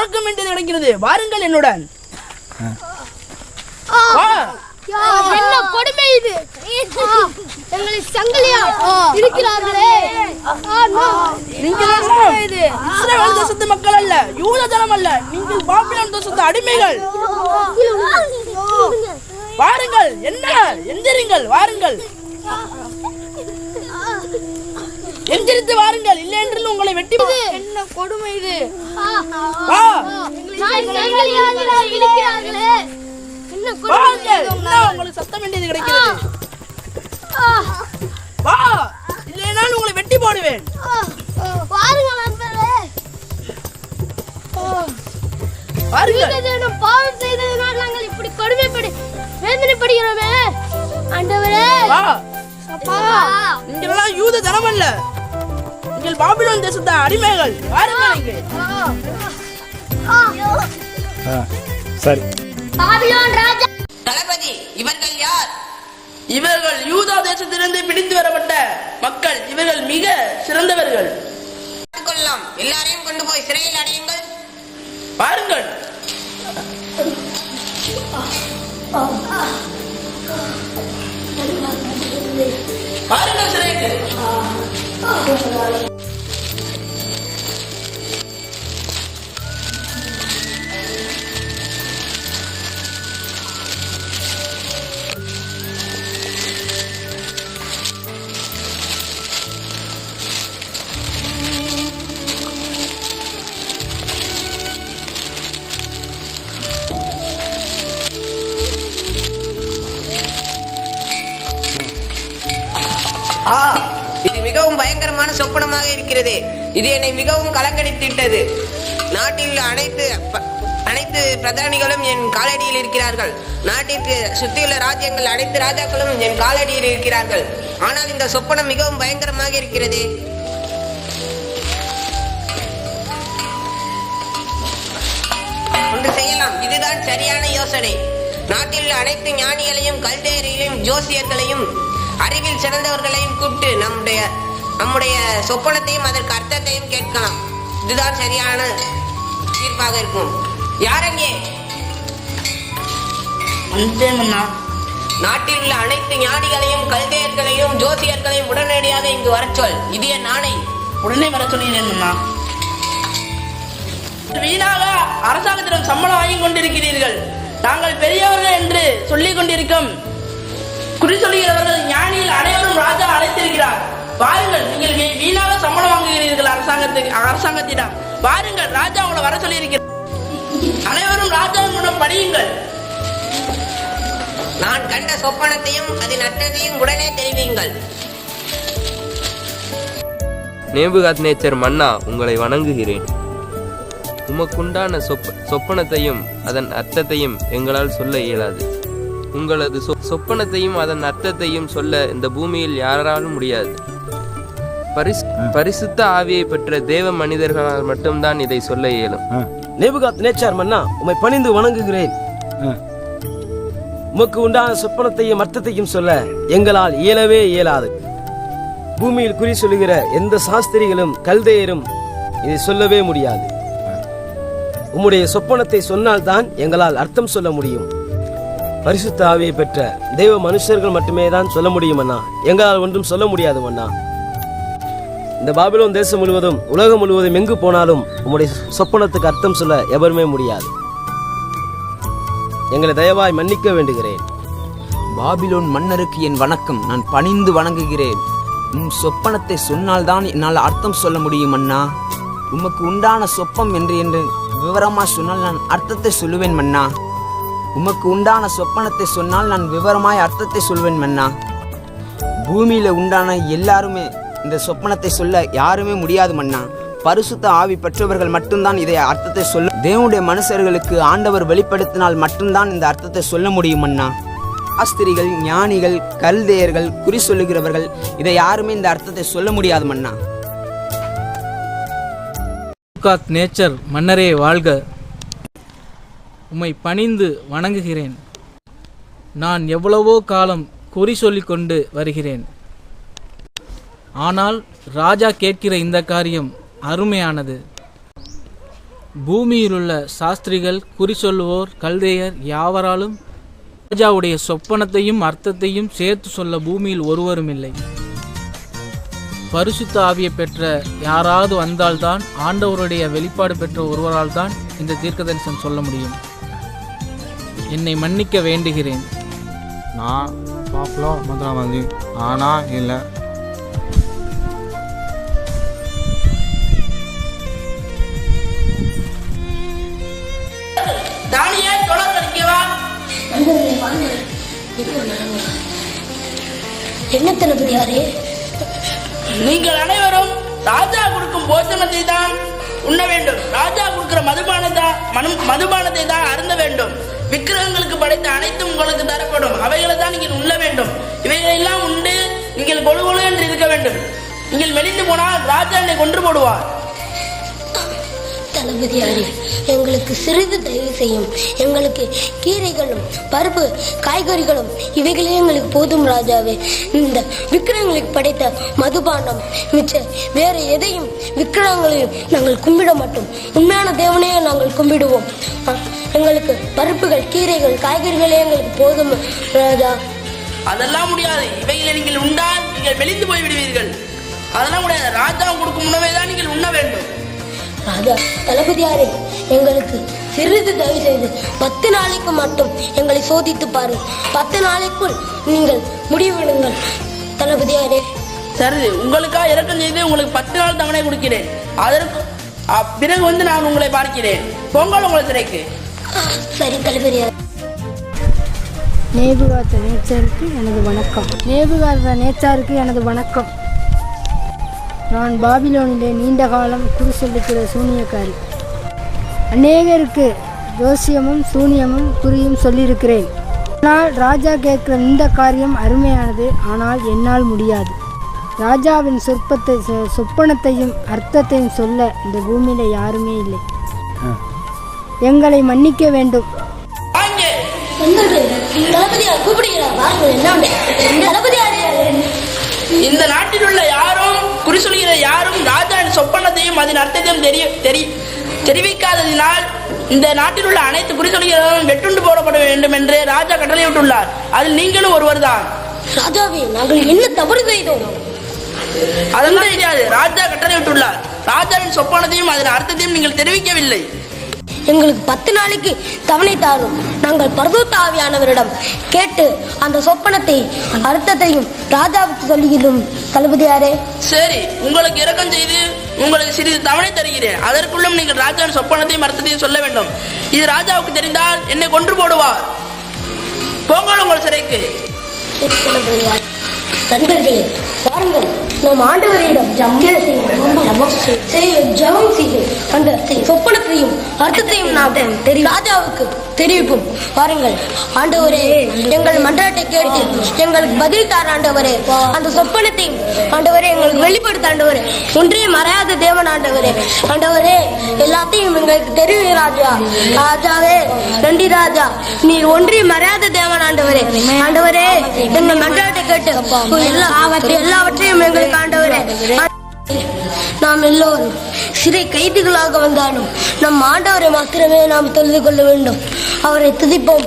உறக்கம் வேண்டியது கிடைக்கிறது. வாருங்கள் என்னுடன். என்ன கொடுமை இது! எங்களை சங்கிலியா இருக்கிறார்களே! நீங்கள் இஸ்ரவேல் தேசத்து மக்கள் அல்ல, யூத ஜனம் அல்ல. நீங்கள் பாபிலோன் தேசத்து அடிமைகள். வாருங்கள். என்ன எந்திரிங்கள், வாருங்கள். எந்திரித்து வாருங்கள், இல்லை என்று உங்களை வெட்டி. என்ன கொடுமை இது! உங்களுக்கு சத்தம் வேண்டியது கிடைக்கிறது. வா, இல்லைனா உங்களை வெட்டி போடுவேன். பாவம் செய்ததனால் நாங்கள் இப்படி கொடுமைப்படி வேதனைப்படுகிறோமே. ஆண்டவரே, நீங்களெல்லாம் யூத ஜனம் அல்ல, நீங்கள் பாபிலோன் தேசத்து அடிமைகள். வாருங்கள் இங்கே. சரி. பாபிலோன் ராஜா தளபதி, இவர்கள் யார்? இவர்கள் யூதா தேசத்திலிருந்து பிடித்து வரப்பட்ட மக்கள். இவர்கள் மிக சிறந்தவர்கள். கொள்ளலாம், எல்லாரையும் கொண்டு போய் சிறையில் அடையுங்கள். பாருங்கள். பாருங்கள் சிறைக்கு. இது மிகவும் பயங்கரமான சொப்பனமாக இருக்கிறது. இது என்னை மிகவும் கலங்கடித்துவிட்டது. நாட்டில் அனைத்து பிரதானிகளும் என் காலடியில் இருக்கிறார்கள். நாட்டிற்கு சுற்றியுள்ள ராஜ்யங்கள் அனைத்து ராஜாக்களும் என் காலடியில் இருக்கிறார்கள். ஆனால் இந்த சொப்பனம் மிகவும் பயங்கரமாக இருக்கிறது. ஒன்று செய்யலாம், இதுதான் சரியான யோசனை. நாட்டில் உள்ள அனைத்து ஞானிகளையும் கல்தேயரையும் ஜோசியர்களையும் அறிவில் சிறந்தவர்களையும் கூப்பிட்டு நம்முடைய சொப்பனத்தையும் அதற்கு அர்த்தத்தையும் கேட்கலாம். இதுதான் சரியான தீர்ப்பாக இருக்கும். யாரங்கே? நாட்டில் உள்ள அனைத்து ஞானிகளையும் கல்தேயர்களையும் ஜோசியர்களையும் உடனடியாக இங்கு வர சொல். இது என் ஆணை. உடனே வர சொன்னீங்க. வீணாக அரசாங்கத்திடம் சம்பளம் வாங்கி கொண்டிருக்கிறீர்கள். நாங்கள் பெரியவர்கள் என்று சொல்லிக் கொண்டிருக்கும் குறி சொல்லுகிறவர்கள் ஞானியில் அனைவரும் ராஜா அழைத்திருக்கிறார். பாருங்கள், நீங்கள் வீணாக சம்பளம் வாங்குகிறீர்கள் அரசாங்கத்திடம். பாருங்கள், ராஜா உங்களை வர சொல்லி இருக்கிறார். அனைவரும் ராஜாவிடம் படியுங்கள். நான் கண்ட சொப்பனத்தையும் அதன் அர்த்தத்தையும் உடனே தெரிவியுங்கள். நேபுகாத்நேச்சர் மன்னா, உங்களை வணங்குகிறேன். உமக்குண்டான சொப்பனத்தையும் அதன் அர்த்தத்தையும் எங்களால் சொல்ல இயலாது. உங்களது சொப்பனத்தையும் அதன் அர்த்தத்தையும் சொல்ல இந்த பூமியில் யாராலும் முடியாது. பரிசுத்த ஆவியை பெற்ற தேவ மனிதர்களால் மட்டும்தான் இதை சொல்ல இயலும். நேபுகாத்நேச்சர் மன்னா, உம்மை பணிந்து வணங்குகிறேன். உமக்கு உண்டான சொப்பனத்தையும் அர்த்தத்தையும் சொல்ல எங்களால் இயலவே இயலாது. பூமியில் குறி சொல்லுகிற எந்த சாஸ்திரிகளும் கல்தேயரும் இதை சொல்லவே முடியாது. உம்முடைய சொப்பனத்தை சொன்னால்தான் எங்களால் அர்த்தம் சொல்ல முடியும். பரிசுத்த ஆவியை பெற்ற தெய்வ மனுஷர்கள் மட்டுமே தான் சொல்ல முடியும் அண்ணா. எங்களால் ஒன்றும் சொல்ல முடியாது அண்ணா. இந்த பாபிலோன் தேசம் முழுவதும் உலகம் முழுவதும் எங்கு போனாலும் உம்முடைய சொப்பனத்துக்கு அர்த்தம் சொல்ல எவருமே முடியாது. எங்களை தயவாய் மன்னிக்க வேண்டுகிறேன். பாபிலோன் மன்னருக்கு என் வணக்கம். நான் பணிந்து வணங்குகிறேன். உம் சொப்பனத்தை சொன்னால்தான் என்னால் அர்த்தம் சொல்ல முடியும் அண்ணா. உமக்கு உண்டான சொப்பம் என்று விவரமா சொன்னால் நான் அர்த்தத்தை சொல்லுவேன் மன்னா. உமக்கு உண்டான சொப்பனத்தை சொன்னால் நான் விவரமாய் அர்த்தத்தை சொல்வேன் மன்னா. பூமியில உண்டான எல்லாருமே இந்த சொப்பனத்தை சொல்ல யாருமே முடியாது மன்னா. பரிசுத்த ஆவி பெற்றவர்கள் மட்டும்தான் இதை அர்த்தத்தை சொல்ல. தேவனுடைய மனுஷர்களுக்கு ஆண்டவர் வெளிப்படுத்தினால் மட்டும்தான் இந்த அர்த்தத்தை சொல்ல முடியும் மன்னா. ஆஸ்திரிகள், ஞானிகள், கல்தேயர்கள், குறி சொல்லுகிறவர்கள் இதை யாருமே இந்த அர்த்தத்தை சொல்ல முடியாது மன்னா. நேபுகாத்நேச்சர் மன்னரே வாழ்க. உம்மை பணிந்து வணங்குகிறேன். நான் எவ்வளவோ காலம் குறி சொல்லிக் கொண்டு வருகிறேன். ஆனால் ராஜா கேட்கிற இந்த காரியம் அருமையானது. பூமியிலுள்ள சாஸ்திரிகள், குறி சொல்லுவோர், கல்தேயர் யாவராலும் ராஜாவுடைய சொப்பனத்தையும் அர்த்தத்தையும் சேர்த்து சொல்ல பூமியில் ஒருவரும் இல்லை. பரிசுத்த ஆவியை பெற்ற யாராவது வந்தால்தான், ஆண்டவருடைய வெளிப்பாடு பெற்ற ஒருவரால் தான் இந்த தீர்க்கதரிசனம் சொல்ல முடியும். என்னை மன்னிக்க வேண்டுகிறேன். நான் பாப்பலோ மந்திரவாதி ஆனா இல்லை. தானியேல் தொடர் படிக்கவா? என்ன தளபதியாரே? நீங்கள் அனைவரும் ராஜா கொடுக்கும் போஜனத்தை தான் உண்ண வேண்டும். ராஜா கொடுக்கிற மதுபானத்தை தான் அருந்த வேண்டும். விக்கிரகங்களுக்கு படைத்த அனைத்தும் உங்களுக்கு தரப்படும். அவைகளை தான் நீங்கள் உண்ண வேண்டும். இவைகளெல்லாம் உண்டு நீங்கள் கொழுகொழு என்று இருக்க வேண்டும். நீங்கள் மெலிந்து போனால் ராஜா என்னை கொன்று போடுவார். தளபதியாரே, எங்களுக்கு சிறிது தயவு செய்யும். எங்களுக்கு கீரைகளும் பருப்பு காய்கறிகளும் இவைகளே எங்களுக்கு போதும் ராஜாவே. இந்த விக்கிரகங்களுக்கு படைத்த மதுபானம் மிச்ச வேற எதையும் விக்கிரகங்களையும் நாங்கள் கும்பிட மாட்டோம். உண்மையான தேவனையே நாங்கள் கும்பிடுவோம். எங்களுக்கு பருப்புகள் கீரைகள் காய்கறிகளே எங்களுக்கு போதும் ராஜா. அதெல்லாம் முடியாது. இவைகளை நீங்கள் உண்டால் நீங்கள் மெலிந்து போய் விடுவீர்கள். அதெல்லாம் முடியாது. ராஜா கொடுக்கும் உணவை தான் நீங்கள் உண்ண வேண்டும். ராஜா தளபதியாரே, எங்களுக்கு சிறிது தயவு செய்து 10 நாளைக்கு மட்டும் எங்களை சோதித்து பாரு. 10 நாளைக்குள் நீங்கள் முடிவெடுங்கள் தளபதியாரே. சரி, உங்களுக்காக இறக்கம் செய்து உங்களுக்கு 10 நாள் தவணை கொடுக்கிறேன். அதற்கு பிறகு நான் உங்களை பார்க்கிறேன். பொங்கல் உங்களை சிறைக்கு. சரி தளபதியாரே. நேபுகாத நேச்சாருக்கு எனது வணக்கம். நேபுகாத நேச்சாருக்கு எனது வணக்கம். நான் பாபிலோனிலே நீண்ட காலம் குறி சொல்லுகிற சூனியக்காரி. அநேகருக்கு ஜோசியமும் சூனியமும் குறியும் சொல்லியிருக்கிறேன். ஆனால் ராஜா கேட்கிற இந்த காரியம் அருமையானது. ஆனால் என்னால் முடியாது. ராஜாவின் சொப்பனத்தையும் அர்த்தத்தையும் சொல்ல இந்த பூமியில யாருமே இல்லை. எங்களை மன்னிக்க வேண்டும். இந்த நாட்டில் உள்ள யாரும் குறி சொல்கிற யாரும் ராஜாவின் சொப்பனத்தையும் அதன் அர்த்தத்தையும் தெரிவிக்காததினால் இந்த நாட்டில் உள்ள அனைத்து குறி சொல்கிறவர்களும் வெட்டுண்டு போடப்பட வேண்டும் என்று ராஜா கட்டளையிட்டுள்ளார். அதில் நீங்களும் ஒருவர் தான். ராஜாவே, நாங்கள் என்ன தவறு செய்தோம்? அதெல்லாம் தெரியாது. ராஜா கட்டளையிட்டுள்ளார். ராஜாவின் சொப்பனத்தையும் அதன் அர்த்தத்தையும் நீங்கள் தெரிவிக்கவில்லை. எங்களுக்கு 10 நாளைக்கு தவணை தாரும். நாங்கள் பரிசுத்த ஆவியானவரிடம் கேட்டு அந்த சொப்பனத்தை அர்த்தத்தையும் ராஜாவுக்கு சொல்லுகிறோம் தளபதியாரே. சரி, உங்களுக்கு இரக்கம் செய்து உங்களுக்கு சிறிது தவணை தருகிறேன். அதற்குள்ளும் நீங்கள் ராஜாவின் சொப்பனத்தையும் அர்த்தத்தையும் சொல்ல வேண்டும். இது ராஜாவுக்கு தெரிந்தால் என்னை கொன்று போடுவார். போங்கள் உங்கள் சிறைக்கு. நண்பர்களே, பாருங்கள், நம் ஆண்டவரிடம் ஜெபம் செய்து அந்த சொப்பனத்தையும் அர்த்தத்தையும் நாம் ராஜாவுக்கு தெரிவிப்போம். பாருங்கள் ஆண்டவரே, எங்கள் மன்றாட்டை கேட்டு எங்களுக்கு பதில் தார ஆண்டவரே. அந்த சொப்பனத்தையும் ஆண்டவரே எங்களுக்கு வெளிப்படுத்த ஆண்டவரே. ஒன்றே மறையாத தேவன் ஆண்டவரே. ஆண்டவரே, எல்லாத்தையும் எங்களுக்கு தெரியும் ராஜா. ராஜாவே நன்றி ராஜா. நீர் ஒன்றே மறையாத தேவன் ஆண்டவரே. ஆண்டவரே, எங்கள் மன்றாட்டை கேட்டு எல்லாவற்றையும் எங்களுக்கு ஆண்டவரே. நாம் எல்லோரும் சிறை கைதிகளாக வந்தாலும் நம் ஆண்டவரை மாத்திரமே நாம் தொழுது கொள்ள வேண்டும். அவரை துதிப்போம்,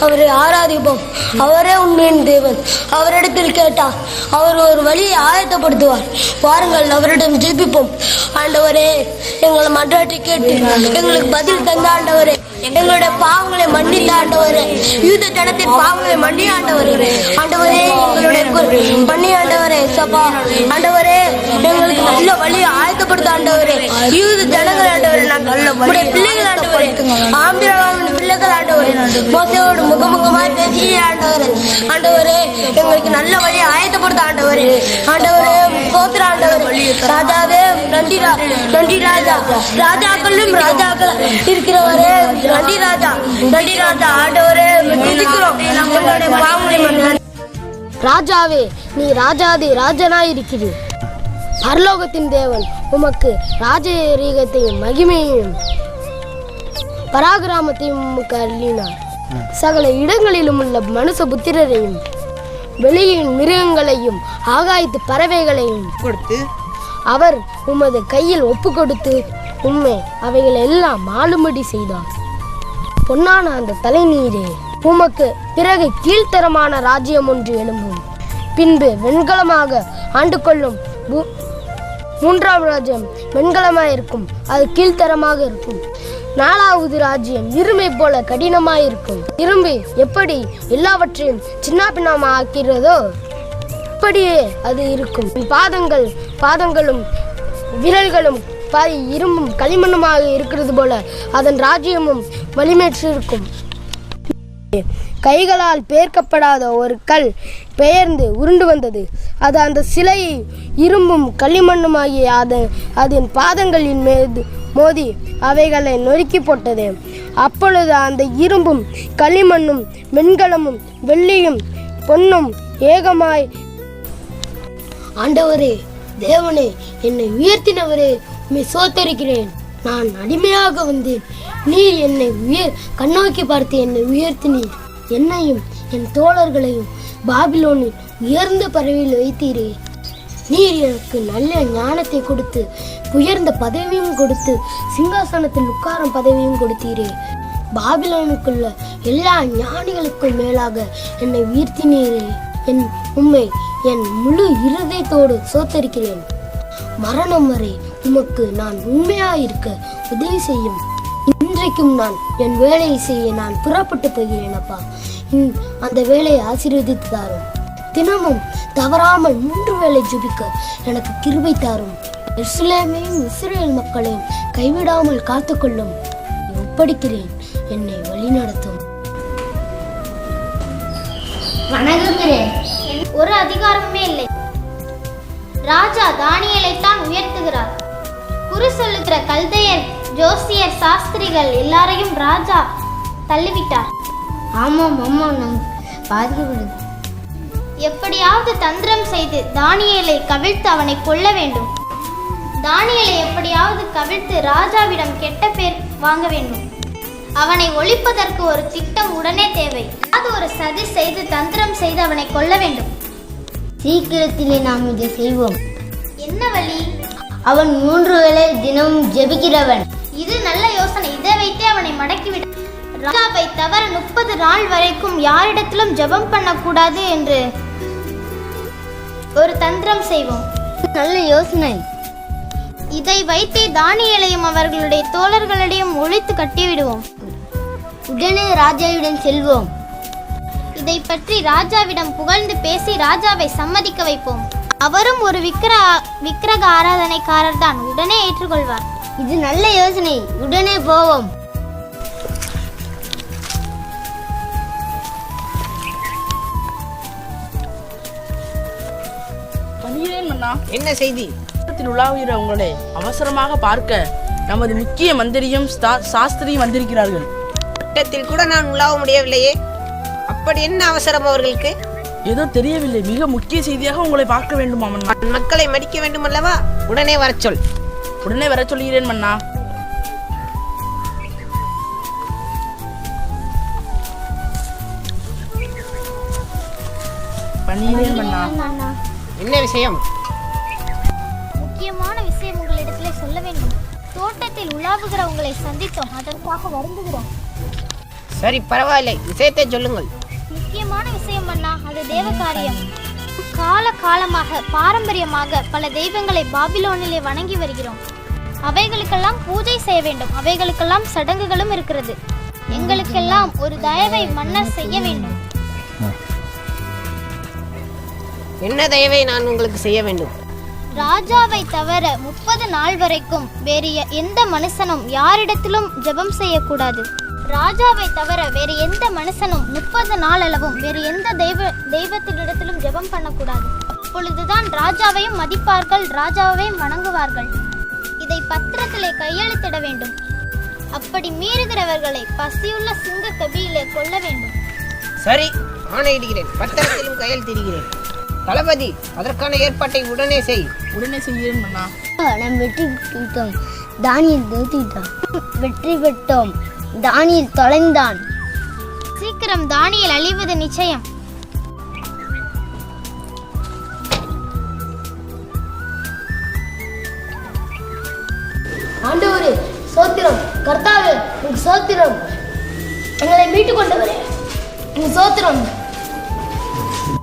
அவரை ஆராதிப்போம். அவரே உண்மையின் தேவன். அவரிடத்தில் கேட்டால் அவர் ஒரு வழியை ஆயத்தப்படுத்துவார். வாருங்கள், அவரிடம் ஜெபிப்போம். ஆண்டவரே, எங்களை மன்றாட்டை கேட்டு எங்களுக்கு பதில் தந்த ஆண்டவரே. எங்களுடைய பாவங்களை மன்னித்த ஆண்டவரே. யூத ஜனத்தின் பாவங்களை மன்னி ஆண்டவரே. ஆண்டவரே, எங்களுடைய மன்னி ஆண்டவரே. சபா ஆண்டவரே, எங்களுக்கு நல்ல வழியை ஆயத்தப்படுத்த ஆண்டவரே. யூத ஜனங்கள் ஆண்டவரே, நாங்கள் பிள்ளைகள் ஆண்டவரே. ஆம்பிரகாமின் பிள்ளைகள் ஆண்டவரே. மோசையோடு முகமுகமாய் பேசிய ஆண்டவரே. ஆண்டவரே, எங்களுக்கு நல்ல வழியை ஆயத்தப்படுத்த ஆண்டவரே. ஆண்டவரே, சோத்திர ஆண்டவரே. ராஜாவே நன்றி ராஜா. ராஜாக்களும் ராஜாக்கள் இருக்கிறவரே நன்றி ராஜா. நன்றி ராஜா. ஆண்டவரே, நம்மளுடைய பாவங்களை மன்னியும். ராஜாவே, நீ ராஜாதி ராஜனாய் இருக்கிறீர். பரலோகத்தின் தேவன் உமக்கு ராஜரீகத்தையும் மகிமையையும் பராக்கிரமத்தையும் உமக்கு அருளினார். சகல இடங்களிலும் உள்ள மனுஷ புத்திரரையும் வெளியின் மிருகங்களையும் ஆகாயத்து பறவைகளையும் கொடுத்து அவர் உமது கையில் ஒப்பு கொடுத்து உம்மை அவைகள் எல்லாம் ஆளும்படி செய்தார். பொன்னான அந்த தலைநீரே, உமக்கு பிறகு கீழ்த்தரமான ராஜ்யம் ஒன்று எழும்பும். பின்பு வெண்கலமாக ஆண்டு கொள்ளும் மூன்றாம் ராஜ்யம் வெண்கலமாயிருக்கும், அது கீழ்த்தரமாக இருக்கும். நாலாவது ராஜ்யம் இரும்பை போல கடினமாயிருக்கும். இரும்பு எப்படி எல்லாவற்றையும் சின்ன பின்னமா ஆக்கிறதோ அப்படியே அது இருக்கும். பாதங்களும் விரல்களும் இரும்பும் களிமண்ணுமாக இருக்கிறது போல அதன் ராஜ்யமும் வலிமைற்றிருக்கும். கைகளால் பெயர்க்கப்படாத ஒரு கல் பெயர்ந்து உருண்டு வந்தது. அது அந்த சிலையை இரும்பும் களிமண்ணுமாகிய அதன் பாதங்களின் மீது மோதி அவைகளை நொறுக்கி போட்டது. அப்பொழுது அந்த இரும்பும் களிமண்ணும் வெண்கலமும் வெள்ளியும் பொன்னும் ஏகமாய், ஆண்டவரே தேவனே, என்னை உயர்த்தினவரே, உம்மை சோத்தரிக்கிறேன். நான் அடிமையாக வந்தேன், நீர் என்னை கண்ணோக்கி பார்த்து என்னை உயர்த்தினீர். என்னையும் என் தோழர்களையும் பாபிலோனில் உயர்ந்த பறவையில் வைத்தீரே. நீர் எனக்கு நல்ல ஞானத்தை கொடுத்து உயர்ந்த பதவியும் கொடுத்து சிங்காசனத்தில் உட்காரும் பதவியும் கொடுத்தீரே. பாபிலோனுக்குள்ள எல்லா ஞானிகளுக்கும் மேலாக என்னை உயர்த்தினீரே. உம்மை என் முழு இருதயத்தோடு சோத்தரிக்கிறேன். மரணம் வரை உமக்கு நான் உண்மையாயிருக்க உதவி செய்யும். இன்றைக்கும் நான் என் வேலையை செய்ய நான் புறப்பட்டு போகிறேன் அப்பா. அந்த வேலையை ஆசீர்வதித்து தாரும். தினமும் தவறாமல் 3 வேளை ஜெபிக்க எனக்கு கிருபை தாரும். எருசலேமையும் இஸ்ரவேல் மக்களையும் கைவிடாமல் காத்துக்கொள்ளும். ஒப்படைக்கிறேன், என்னை வழிநடத்தும். வணங்குகிறேன். ஒரு அதிகாரமுமே இல்லை. ராஜா தானியேலைத்தான் உயர்த்துகிறார். குறி சொல்லுகிற கல்தையர், ஜோசியர், சாஸ்திரிகள் எல்லாரையும் ராஜா தள்ளிவிட்டார். ஆமாம் நான் பாதிக்கப்படுது. எப்படியாவது தந்திரம் செய்து தானியேலை கவிழ்த்து அவனை கொல்ல வேண்டும். தானியேலை எப்படியாவது கவிழ்த்து ராஜாவிடம் கெட்ட பேர் வாங்க வேண்டும். அவனை ஒழிப்பதற்கு ஒரு திட்டம் உடனே தேவை. அது ஒரு சதி செய்து தந்திரம் செய்து அவனை கொல்ல வேண்டும். சீக்கிரத்திலே நாம் இதை செய்வோம். என்ன வழி? அவன் 3 வேளை தினமும் ஜெபிக்கிறவன். இது நல்ல யோசனை. இதை வைத்தே அவனை மடக்கிவிடும். ராஜாவை தவிர 30 நாள் வரைக்கும் யாரிடத்திலும் ஜெபம் பண்ணக்கூடாது என்று ஒரு தந்திரம் செய்வோம். நல்ல யோசனை. இதை வைத்தே தானியேலையும் அவர்களுடைய தோழர்களிடையும் ஒழித்து கட்டிவிடுவோம். உடனே ராஜாவிடம் செல்வோம். இதை பற்றி ராஜாவிடம் புகழ்ந்து பேசி ராஜாவை சம்மதிக்க வைப்போம். அவரும் ஒரு விக்கிரக ஆராதனைக்காரர் தான். உடனே ஏற்றுக்கொள்வார். இது நல்ல யோசனை. உடனே போவோம். பணிகிறேன் மன்னா. என்ன செய்தி? உலாவுகிற உங்களை அவசரமாக பார்க்க நமது முக்கிய மந்திரியும் சாஸ்திரியும் வந்திருக்கிறார்கள். வட்டத்தில் கூட நான் உலாவ முடியவில்லையே. அப்படி என்ன அவசரம் அவர்களுக்கு? ஏதோ தெரியவில்லை. மிக முக்கிய செய்தியாக உங்களை பார்க்க வேண்டும் மன்னா. மக்களை மடிக்க வேண்டும் அல்லவா? உடனே வரச் சொல். உடனே வர சொல்கிறேன் மன்னா. பணிகிறேன் மன்னா. என்ன விஷயம்? முக்கியமான விஷயம் உங்களிடத்திலே சொல்ல வேண்டும். தோட்டத்தில் உலாவுகிற உங்களை சந்தித்தோம். அதற்காக வருந்துகிறோம். சரி, பரவாயில்லை. விஷயத்தை சொல்லுங்கள். முக்கியமான விஷயம் அண்ணா, அது தேவ காரியம். காலமாக பாரம்பரியமாக பல தெய்வங்களை பாபிலோனிலே வணங்கி வருகிறோம். அவைகளுக்கெல்லாம் பூஜை செய்ய வேண்டும். அவைகளுக்கெல்லாம் சடங்குகளும் இருக்கிறது. எங்களுக்கெல்லாம் ஒரு தயவை மன்னர் செய்ய வேண்டும். என்ன தயவை நான் உங்களுக்கு செய்ய வேண்டும்? ராஜாவை தவிர 30 நாள் வரைக்கும் வேறு எந்த மனுஷனும் யாரிடத்திலும் ஜெபம் செய்யக்கூடாது. ராஜாவை தவிர வேறு எந்த மனுஷனும் 30 நாள் அளவும் வேறு எந்த தெய்வத்தினிடத்திலும் ஜெபம் பண்ணக்கூடாது. அப்பொழுதுதான் ராஜாவையும் மதிப்பார்கள், ராஜாவையும் வணங்குவார்கள். இதை பத்திரத்திலே கையெழுத்திட வேண்டும். அப்படி மீறுகிறவர்களை பசியுள்ள சிங்க கபியிலே கொல்ல வேண்டும். சரி, ஆணையிடுகிறேன். பத்திரத்திலும் கையெழுத்திடுகிறேன். தளபதி, அதற்கான ஏற்பாட்டை உடனே செய். உடனே செய்கிறேன் மன்னா. நாம் வெற்றி பெற்றோம். தானியேல் தோற்றிட்டான். வெற்றி பெற்றோம். தானியேல் தொலைந்தான். சீக்கிரம் தானியேல் அழிவது நிச்சயம். ஆண்டவரே சோத்திரம், கர்த்தாவே உங்க சோத்திரம், எங்களை மீட்டுக் கொண்டவரே உங்க சோத்திரம்.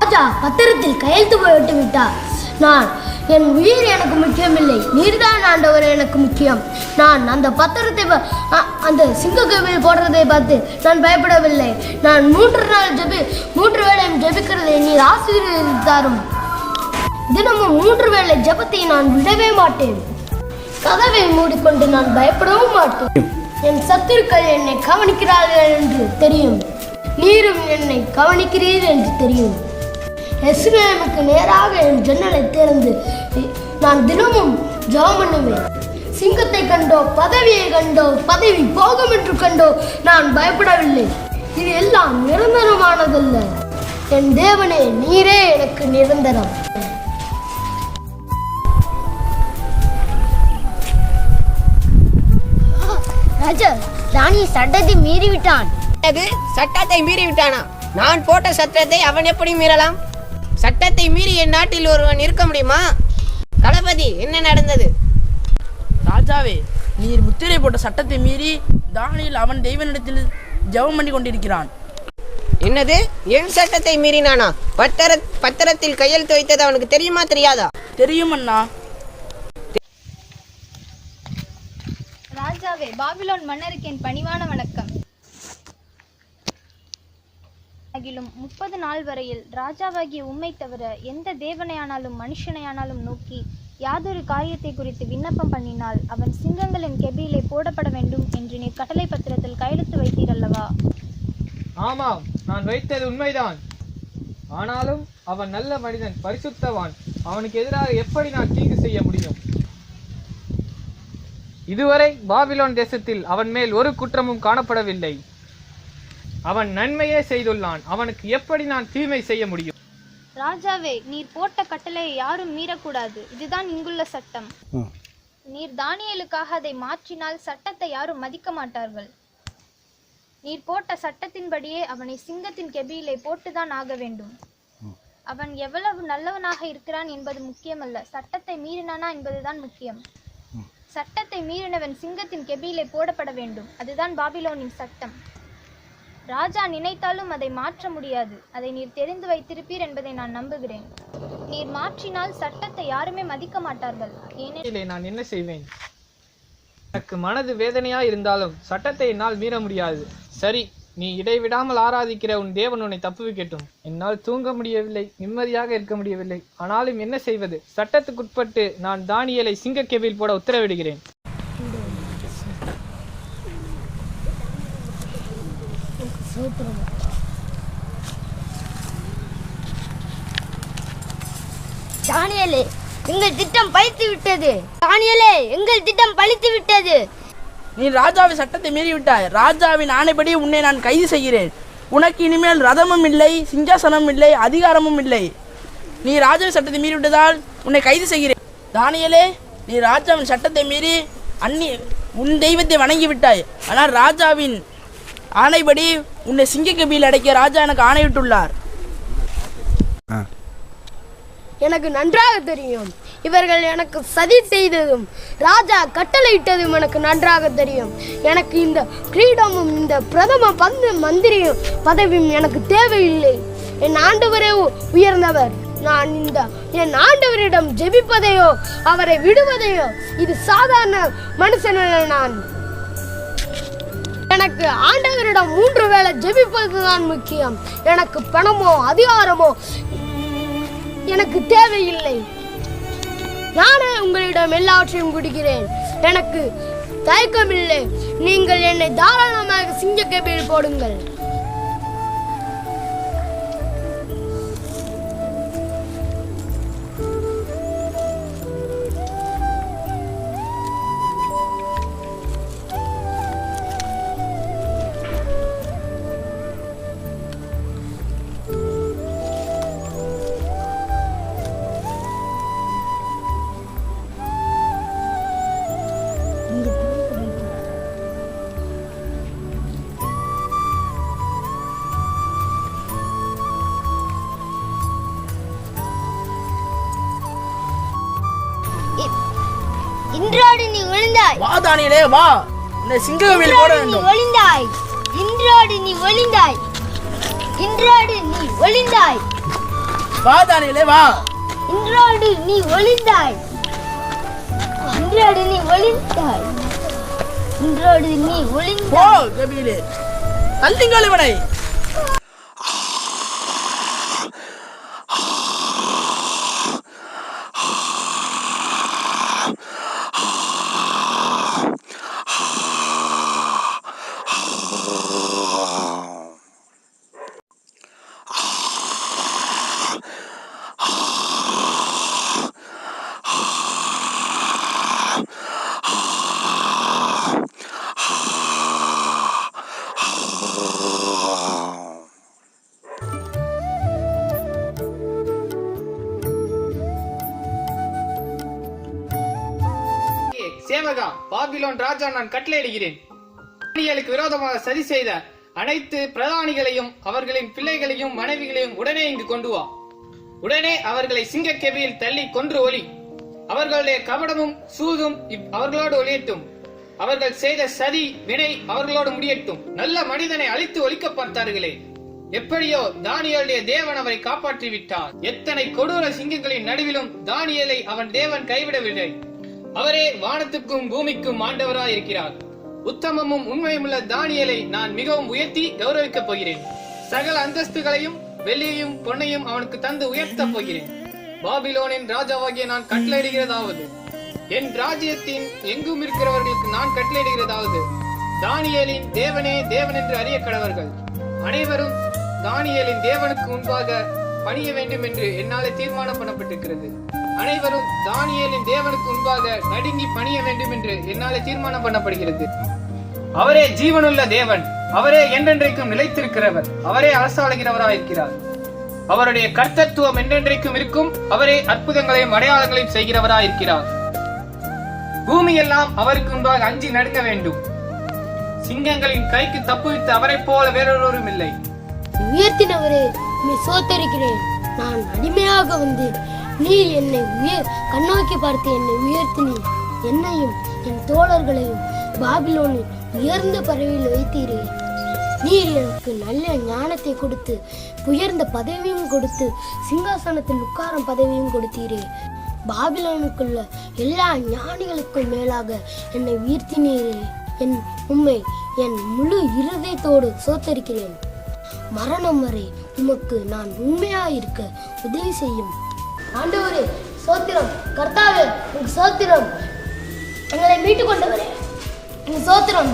ராஜா பத்திரத்தில் கையெழுத்து போட்டு விட்டார். நான் என் உயிர் எனக்கு முக்கியமில்லை, நீர்தான் ஆண்டவரே எனக்கு முக்கியம். நான் அந்த பத்திரத்தை அந்த சிங்கக்கோவில் போடுறதை பார்த்து நான் பயப்படவில்லை. நான் 3 வேளையும் ஜெபிக்கிறதை நீர் ஆசீர்வதித்தாரும். தினமும் 3 வேளை ஜெபத்தை நான் விடவே மாட்டேன். கதவை மூடிக்கொண்டு நான் பயப்படவும் மாட்டேன். என் சத்துருக்கள் என்னை கவனிக்கிறார்கள் என்று தெரியும், நீரும் என்னை கவனிக்கிறீர் என்று தெரியும். எஸ்ரேலுக்கு நேராக என் ஜன்னலை திறந்து நான் தினமும் ஜெபம் பண்ணுவேன். சிங்கத்தை கண்டோ, பதவியை கண்டோ, பதவி போகும் என்று கண்டோ நான் பயப்படவில்லை. இது எல்லாம் நிரந்தரமானதல்ல. என் தேவனே, நீரே எனக்கு நிரந்தரம். ராஜா, ராணி சட்டத்தை மீறிவிட்டான். சட்டத்தை மீறி விட்டானா? நான் போட்ட சட்டத்தை அவன் எப்படி மீறலாம்? சட்டத்தை மீறி என் நாட்டில் ஒருவன் இருக்க முடியுமா? தளபதி, என்ன நடந்தது? ராஜாவே, நீர் முத்திரை போட்ட சட்டத்தை மீறி தானியேல் அவன் தெய்வனிடத்தில் ஜெபம் பண்ணி கொண்டிருக்கிறான். என்னது? என் சட்டத்தை மீறினானா? பத்திரத்தில் கையெழுத்து வைத்தது அவனுக்கு தெரியுமா தெரியாதா? தெரியும் அண்ணா. ராஜாவே, பாபிலோன் மன்னருக்கு என் பணிவான வணக்கம். அகிலும் 30 நாள் வரையில் ராஜாவாகிய உம்மை தவிர எந்த தேவனையானாலும் மனுஷனையானாலும் நோக்கி யாதொரு காரியத்தை குறித்து விண்ணப்பம் பண்ணினால் அவன் சிங்கங்களின் கெபியிலே போடப்பட வேண்டும் என்று நீர் கட்டளை பத்திரத்தில் கையெழுத்து வைத்தீர் அல்லவா? ஆமாம், நான் வைத்தது உண்மைதான். ஆனாலும் அவன் நல்ல மனிதன், பரிசுத்தவான். அவனுக்கு எதிராக எப்படி நான் தீங்கு செய்ய முடியும்? இதுவரை பாபிலோன் தேசத்தில் அவன் மேல் ஒரு குற்றமும் காணப்படவில்லை. அவன் நன்மையே செய்துள்ளான். அவனுக்கு எப்படி நான் தீமை செய்ய முடியும்? ராஜாவே, நீர் போட்ட கட்டளையை யாரும் மீறக்கூடாது. இதுதான் இங்குள்ள சட்டம். நீர் தானியேலுக்காக அதை மாற்றினால் சட்டத்தை யாரும் மதிக்க மாட்டார்கள். நீர் போட்ட சட்டத்தின்படியே அவனை சிங்கத்தின் கெபியிலே போட்டுதான் ஆக வேண்டும். அவன் எவ்வளவு நல்லவனாக இருக்கிறான் என்பது முக்கியமல்ல, சட்டத்தை மீறினானா என்பதுதான் முக்கியம். சட்டத்தை மீறினவன் சிங்கத்தின் கெபியிலே போடப்பட வேண்டும். அதுதான் பாபிலோனின் சட்டம். ராஜா நினைத்தாலும் அதை மாற்ற முடியாது. அதை நீர் தெரிந்து வைத்திருப்பீர் என்பதை நான் நம்புகிறேன். நீர் மாற்றினால் சட்டத்தை யாருமே மதிக்க மாட்டார்கள். ஏனெனில் நான் என்ன செய்வேன்? எனக்கு மனது வேதனையா இருந்தாலும் சட்டத்தை என்னால் மீற முடியாது. சரி, நீ இடைவிடாமல் ஆராதிக்கிற உன் தேவன் உன்னை தப்புவிக்கட்டும். என்னால் தூங்க முடியவில்லை, நிம்மதியாக இருக்க முடியவில்லை. ஆனாலும் என்ன செய்வது? சட்டத்துக்குட்பட்டு நான் தானியேலை சிங்கக்கெபியில் போட உத்தரவிடுகிறேன். தானியேலே, எங்கள் திட்டம் பழித்து விட்டது. தானியேலே, எங்கள் திட்டம் பழித்து விட்டது. நீ ராஜாவின் சட்டத்தை மீறிவிட்டாய். ராஜாவின் ஆணைப்படி உன்னை நான் கைது செய்கிறேன். உனக்கு இனிமேல் ரதமும் இல்லை, சிங்காசனமும் இல்லை, அதிகாரமும் இல்லை. நீ ராஜாவின் சட்டத்தை மீறிவிட்டதால் உன்னை கைது செய்கிறேன். தானியேலே, நீ ராஜாவின் சட்டத்தை மீறி உன் தெய்வத்தை வணங்கிவிட்டாய். ஆனால் ராஜாவின் ஆணைப்படி உன்னை சிங்கக்கெபியில் அடைக்க ராஜா எனக்கு ஆணையிட்டுள்ளார். எனக்கு நன்றாக தெரியும். இவர்கள் எனக்கு சதி செய்ததும் ராஜா கட்டளையிட்டதும் எனக்கு நன்றாக தெரியும். எனக்கு இந்த கிரீடமும் இந்த பிரதம மந்திரியும் பதவியும் எனக்கு தேவையில்லை. என் ஆண்டவரே உயர்ந்தவர். நான் என் ஆண்டவரிடம் ஜெபிப்பதையோ அவரை விடுவதையோ இது சாதாரண மனுஷனல்ல. நான் எனக்கு ஆண்டவரிடம் 3 வேளை ஜெபிப்பதுதான் முக்கியம். எனக்கு பணமோ அதிகாரமோ எனக்கு தேவையில்லை. நானே உங்களிடம் எல்லாவற்றையும் கொடுக்கிறேன். எனக்கு தயக்கமில்லை. நீங்கள் என்னை தாராளமாக சிங்கக்கெபியில் போடுங்கள். ஒளிந்தாய். வா தானியலே வா, இந்த சிங்கவில் போட இன்றோடு நீ வேண்டும். ஒளிந்தாய். இன்றோடு நீ ஒளிந்தாய். இன்றோடு நீ ஒளிந்தாய். வா தானியலே வா. இன்றோடு நீ ஒளிந்தாய். இன்றோடு நீ ஒளிந்தாய். இன்றோடு நீ போ ஒளிந்தாய். கபிலே, தள்ளுங்கள் இவனை. சேவகா, பாபிலோன் ராஜா நான் கட்டளையிடுகிறேன். தானியேலுக்கு விரோதமாக சதி செய்த அனைத்து பிரதானிகளையும் அவர்களின் பிள்ளைகளையும் மனைவிகளையும் உடனே இங்கு கொண்டு வா. உடனே அவர்களை சிங்கக்கெபியில் தள்ளி கொன்று ஒளி. அவர்களுடைய கபடமும் சூதும் அவர்களோடு ஒளியட்டும். அவர்கள் செய்த சதி வினை அவர்களோடு முடியட்டும். நல்ல மனிதனை அழித்து ஒழிக்க பார்த்தார்களே, எப்படியோ தானியேலுடைய தேவன் அவரை காப்பாற்றி விட்டார். எத்தனை கொடூர சிங்கங்களின் நடுவிலும் தானியேலை அவன் தேவன் கைவிடவில்லை. அவரே வானத்துக்கும் பூமிக்கும் ஆண்டவராய் இருக்கிறார். உத்தமமும் உண்மையுமுள்ள தானியேலை நான் மிகவும் உயர்த்தி கௌரவிக்கப் போகிறேன். சகல அந்தஸ்துகளையும் வெள்ளியையும் பொன்னையும் அவனுக்கு தந்து உயர்த்தப் போகிறேன். பாபிலோனின் ராஜாவாகிய நான் கட்டளையிடுகிறதாவது, என் ராஜ்யத்தின் எங்கும் இருக்கிறவர்களுக்கு நான் கட்டளையிடுகிறதாவது, தானியேலின் தேவனே தேவன் என்று அறிய கடவர்கள். அனைவரும் தானியேலின் தேவனுக்கு முன்பாக பணிய வேண்டும் என்று என்னாலே தீர்மானம் பண்ணப்பட்டிருக்கிறது. அனைவரும் தானியேலின் தேவனுக்கு முன்பாக நடுங்கி பணிய வேண்டும் என்று என்னாலே தீர்மானம் பண்ணப்படுகிறது. அவரே ஜீவனுள்ள தேவன், அவரே என்றென்றைக்கும் நிலைத்திருக்கிறவர், அவரே அரசாளுகிறவராயிருக்கிறார். அவருடைய கர்த்தத்துவம் என்றென்றைக்கும் இருக்கும். அவரே அற்புதங்களையும் அடையாளங்களையும் செய்கிறவராயிருக்கிறார். பூமியெல்லாம் அவருக்கு முன்பாக அஞ்சி நடுங்க வேண்டும். சிங்கங்களின் கைக்கு தப்புவித்து அவரை போல வேறொருவரும் இல்லை. உயர்த்தினவரே, உம்மை சோத்தரிக்கிறேன். நான் அடிமையாக வந்தேன். நீர் என்னை கண்ணோக்கி பார்த்து என்னை உயர்த்தினீர். என்னையும் என் தோழர்களையும் பாபிலோனில் உயர்ந்த பதவியில் வைத்தீரே. நீர் எனக்கு நல்ல ஞானத்தை கொடுத்து உயர்ந்த பதவியும் கொடுத்து சிங்காசனத்தில் உட்காரும் பதவியும் கொடுத்தீரே. பாபிலோனுக்குள்ள எல்லா ஞானிகளுக்கும் மேலாக என்னை உயர்த்தினீரே. உம்மை என் முழு இருதயத்தோடு சோத்தரிக்கிறேன். மரணம் வரை உமக்கு நான் உண்மையாயிருக்க உதவி செய்யும். ஆண்டவரே சோத்திரம். கர்த்தாவே உங்க சோத்திரம். எங்களை மீட்டு கொண்டவரே உங்க சோத்திரம்.